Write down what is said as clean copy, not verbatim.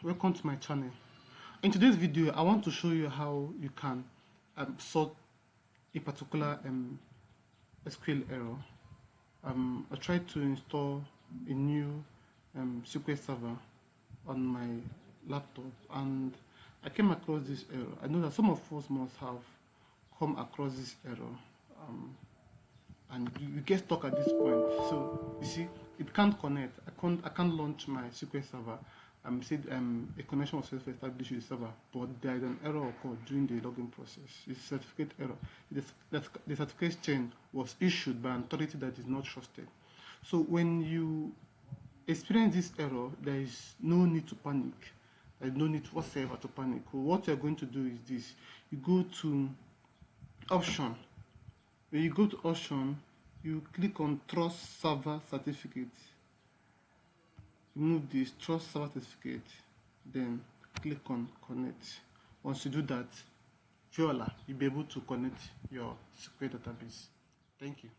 welcome to my channel. In today's video I want to show you how you can sort a particular SQL error. I tried to install a new SQL Server on my laptop and I came across this error. I know that some of us must have come across this error, and you get stuck at this point. So you see, it can't connect. I can't launch my SQL Server. Said a connection was successfully established with the server, but there is an error occurred during the login process. It's a certificate error. The certificate chain was issued by an authority that is not trusted. So when you experience this error, there is no need to panic. There is no need whatsoever to panic. What you're going to do is this: you go to option. When you go to option, you click on Trust Server Certificate. Remove this Trust Server Certificate, then click on Connect. Once you do that, voila, you'll be able to connect your SQL database. Thank you.